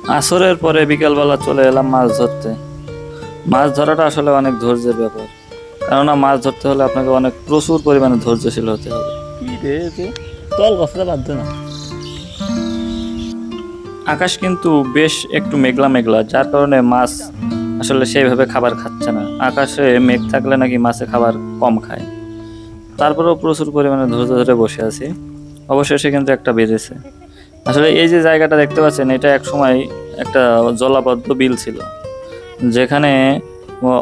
আসরের পরে বিকেলবেলা চলে এলাম মাছ ধরতে। মাছ ধরাটা আসলে অনেক ধৈর্যের ব্যাপার, কেননা মাছ ধরতে হলে আপনাকে অনেক প্রচুর পরিমাণে ধৈর্যশীল হতে হবে। আকাশ কিন্তু বেশ একটু মেঘলা মেঘলা, যার কারণে মাছ আসলে সেইভাবে খাবার খাচ্ছে না। আকাশে মেঘ থাকলে নাকি মাছে খাবার কম খায়। তারপরেও প্রচুর পরিমাণে ধৈর্য ধরে বসে আছি, অবশেষে কিন্তু একটা বেজেছে। আসলে এই যে জায়গাটা দেখতে পাচ্ছেন, এটা এক সময় একটা জলাবদ্ধ বিল ছিল, যেখানে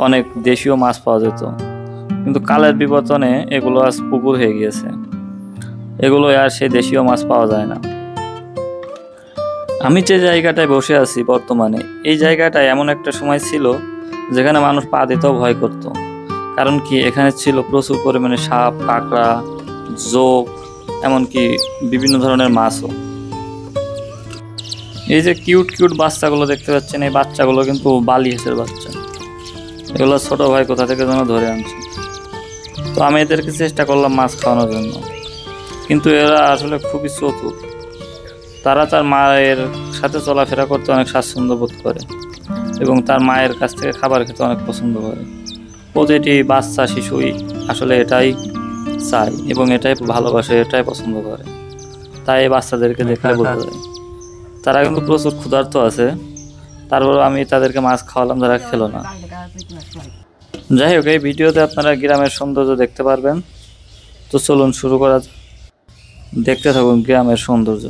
অনেক দেশীয় মাছ পাওয়া যেত, কিন্তু কালের বিবর্তনে এগুলো আজ পুকুর হয়ে গিয়েছে। এগুলো আর সেই দেশীয় মাছ পাওয়া যায় না। আমি যে জায়গাটায় বসে আছি বর্তমানে, এই জায়গাটায় এমন একটা সময় ছিল যেখানে মানুষ পা দিতেও ভয় করত। কারণ কি, এখানে ছিল প্রচুর পরিমাণে সাপ, কাঁকড়া, জোঁক, এমনকি বিভিন্ন ধরনের মাছও। এই যে কিউট কিউট বাচ্চাগুলো দেখতে পাচ্ছেন, এই বাচ্চাগুলো কিন্তু বালি হাঁসের বাচ্চা। এগুলো ছোট ভাই কোথা থেকে যেন ধরে আনছে। তো আমি এদেরকে চেষ্টা করলাম মাছ খাওয়ানোর জন্য, কিন্তু এরা আসলে খুবই চতুর। তারা তার মায়ের সাথে চলাফেরা করতে অনেক স্বাচ্ছন্দ্য বোধ করে এবং তার মায়ের কাছ থেকে খাবার খেতে অনেক পছন্দ করে। প্রতিটি বাচ্চা শিশুই আসলে এটাই চায় এবং এটাই ভালোবাসে, এটাই পছন্দ করে। তাই এই বাচ্চাদেরকে দেখলে বোঝা যায় তারা কিন্তু প্রচুর ক্ষুধার্ত আছে। তারপর আমি তাদেরকে মাছ খাওয়ালাম, তারা খেলো না। যাই হোক, এই ভিডিওতে আপনারা গ্রামের সৌন্দর্য দেখতে পারবেন। তো চলুন শুরু করা যাক। দেখতে থাকুন গ্রামের সৌন্দর্য।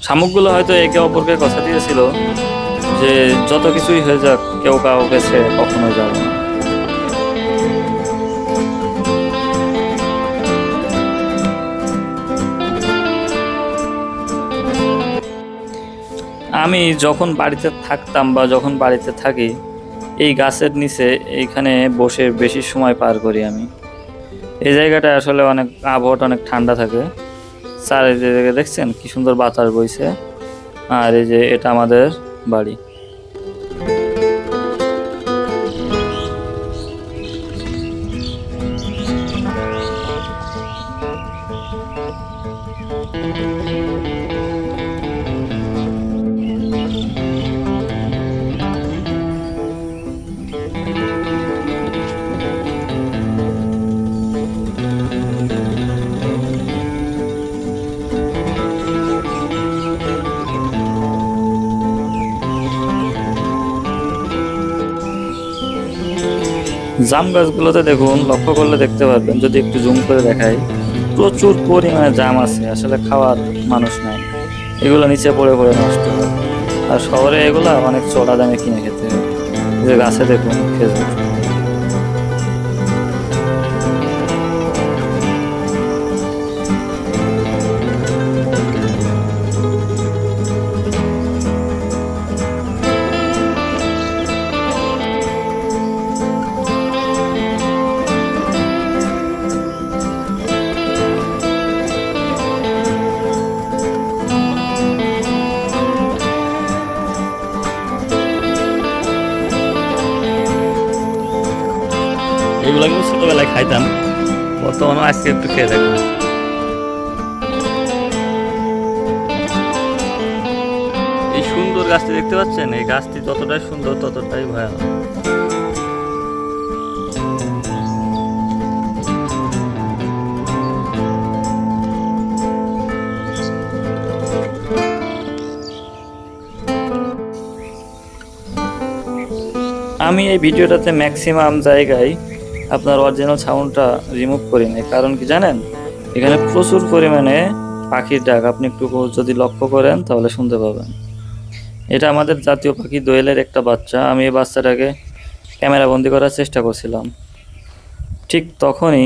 শামুকগুলো হয়তো একে অপরকে কথা দিয়েছিল যে যত কিছুই হয়ে যাক, কেউ কাউকে ছেড়ে কখনোই যাবে না। আমি যখন বাড়িতে থাকতাম বা যখন বাড়িতে থাকি, এই গাছের নিচে এইখানে বসে বেশি সময় পার করি আমি। এই জায়গাটা আসলে অনেক আবহাওয়াটা অনেক ঠান্ডা থাকে। চারিদিকে দেখছেন কি সুন্দর বাতাস বইছে। আর এই যে এটা আমাদের বাড়ি। জাম গাছগুলোতে দেখুন, লক্ষ্য করলে দেখতে পারবেন, যদি একটু জুম করে দেখাই, প্রচুর পরিমাণে জাম আছে। আসলে খাওয়ার মানুষ নাই, এগুলো নিচে পড়ে পড়ে নষ্ট হয়। আর শহরে এগুলা অনেক চড়া দামে কিনে খেতে হয়। যে গাছে দেখুন খেজুর। এগুলো কিন্তু ছোটবেলায় খাইতাম, বর্তমানে আজকে একটু খেয়ে দেখবো। এই সুন্দর গাছটি দেখতে পাচ্ছেন, এই গাছটি যতটাই সুন্দর ততটাই ভয়ানক। আমি এই ভিডিওটাতে ম্যাক্সিমাম জায়গায় আপনার অরিজিনাল সাউন্ডটা রিমুভ করি নাই। কারণ কি জানেন, এখানে প্রচুর পরিমাণে পাখির ডাক আপনি একটু যদি লক্ষ্য করেন তাহলে শুনতে পাবেন। এটা আমাদের জাতীয় পাখি দোয়েলের একটা বাচ্চা। আমি এই বাচ্চাটাকে ক্যামেরা বন্দি করার চেষ্টা করছিলাম। ঠিক তখনই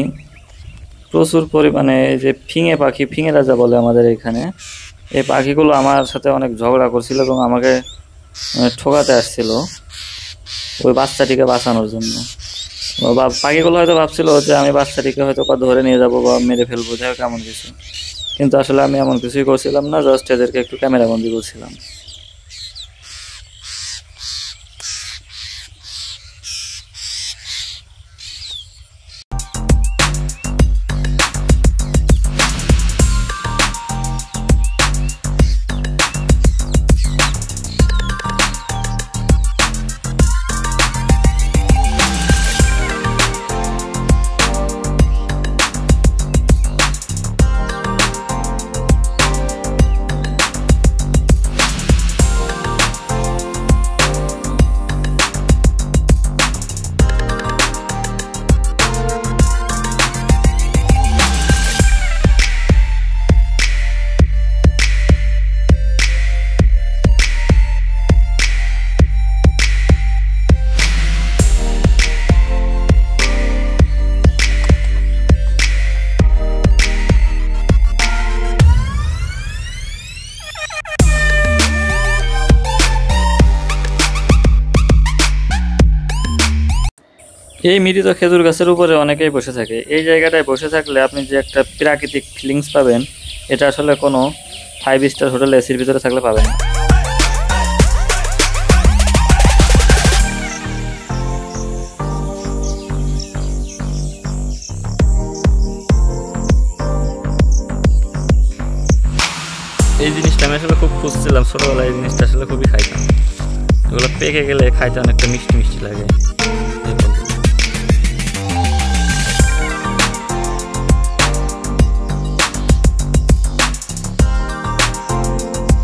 প্রচুর পরিমাণে যে ফিঙে পাখি, ফিঙে রাজা বলে আমাদের এখানে, এই পাখিগুলো আমার সাথে অনেক ঝগড়া করছিল এবং আমাকে ঠকাতে আসছিল ওই বাচ্চাটিকে বাঁচানোর জন্য। পাখিগুলো হয়তো ভাবছিল যে আমি বাচ্চাটিকে হয়তো ধরে নিয়ে যাবো বা মেরে ফেলবো, যাই হোক এমন কিছু। কিন্তু আসলে আমি এমন কিছুই করছিলাম না, জাস্ট এদেরকে একটু ক্যামেরা বন্দি করছিলাম। এই মৃত খেজুর গাছের উপরে অনেকেই বসে থাকে। এই জায়গাটায় বসে থাকলে আপনি যে একটা প্রাকৃতিক ফিলিংস পাবেন, এটা আসলে কোনো 5 স্টার হোটেল এসির ভিতরে থাকলে পাবেন না। এই জিনিসটা আমি আসলে খুব খুঁজছিলাম ছোটোবেলায়, এই জিনিসটা আসলে খুবই খাইতাম। এগুলো পেকে গেলে খাইতে অনেকটা মিষ্টি মিষ্টি লাগে।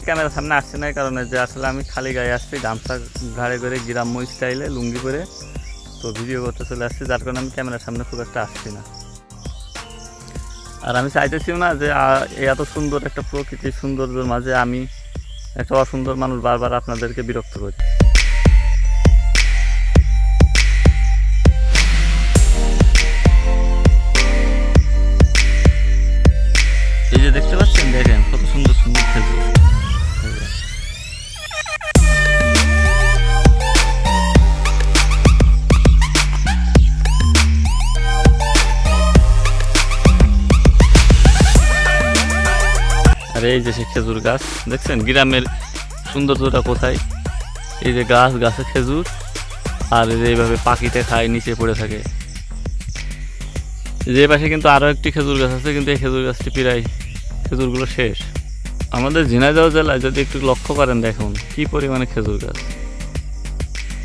ক্যামেরার সামনে আসছে না এই কারণে যে আসলে আমি খালি গায়ে আসছি, গামছা ঘাড়ে করে গ্রাম্য স্টাইলে লুঙ্গি করে তো ভিডিও করতে চলে আসছি, যার কারণে আমি ক্যামেরার সামনে খুব একটা আসছি না। আর আমি চাইতেছিও না যে এত সুন্দর একটা প্রকৃতির সৌন্দর্যের মাঝে আমি একটা অসুন্দর মানুষ বারবার আপনাদেরকে বিরক্ত করি। এই যে দেখতে পাচ্ছেন, দেখেন কত সুন্দর সুন্দর খেজুর। আর এই যে সে খেজুর গাছ দেখছেন, গ্রামের সৌন্দর্যটা কোথায়। এই যে গাছ, গাছে খেজুর, আর এইভাবে পাখিতে খায়, নিচে পড়ে থাকে। যে পাশে কিন্তু আরও একটি খেজুর গাছ আছে, কিন্তু এই খেজুর গাছটি প্রায় খেজুরগুলো শেষ। আমাদের ঝিনাইদহ জেলায় যদি একটু লক্ষ্য করেন, দেখুন কি পরিমাণে খেজুর গাছ।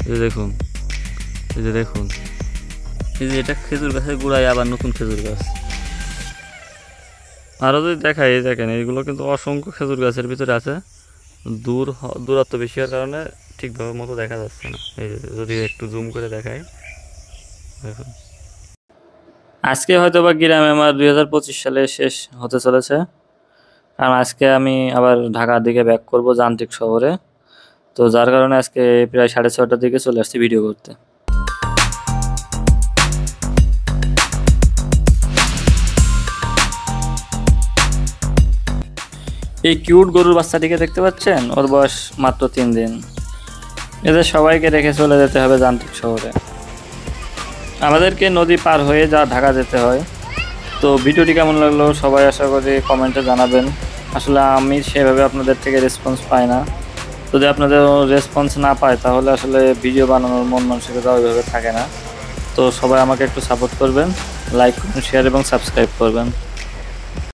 এই যে দেখুন, এই যে দেখুন, এই যে এটা খেজুর গাছের গোড়ায় আবার নতুন খেজুর গাছ। আরও যদি দেখাই, এই দেখেন এইগুলো কিন্তু অসংখ্য খেজুর গাছের ভিতরে আছে। দূরত্ব বেশি হওয়ার কারণে ঠিকভাবে মতো দেখা যাচ্ছে না। এই যদি একটু জুম করে দেখাই, দেখুন। আজকে হয়তো বা গ্রামে আমার 2025 সালে শেষ হতে চলেছে, কারণ আজকে আমি আবার ঢাকার দিকে ব্যাক করব যান্ত্রিক শহরে। তো যার কারণে আজকে প্রায় 6:30টার দিকে চলে আসছি ভিডিও করতে। এই কিউট গরুর বাচ্চাটিকে দেখতে পাচ্ছেন, ওর বয়স মাত্র 3 দিন। এদের সবাইকে রেখে চলে যেতে হবে যান্ত্রিক শহরে। আমাদেরকে নদী পার হয়ে ঢাকা যেতে হয়। তো ভিডিওটি কেমন লাগলো সবাই আশা করি কমেন্টে জানাবেন। আসলে আমি সেভাবে আপনাদের থেকে রেসপন্স পাই না। যদি আপনাদের রেসপন্স না পায় তাহলে আসলে ভিডিও বানানোর মন মানসিকতা ওইভাবে থাকে না। তো সবাই আমাকে একটু সাপোর্ট করবেন, লাইক করবেন, শেয়ার এবং সাবস্ক্রাইব করবেন।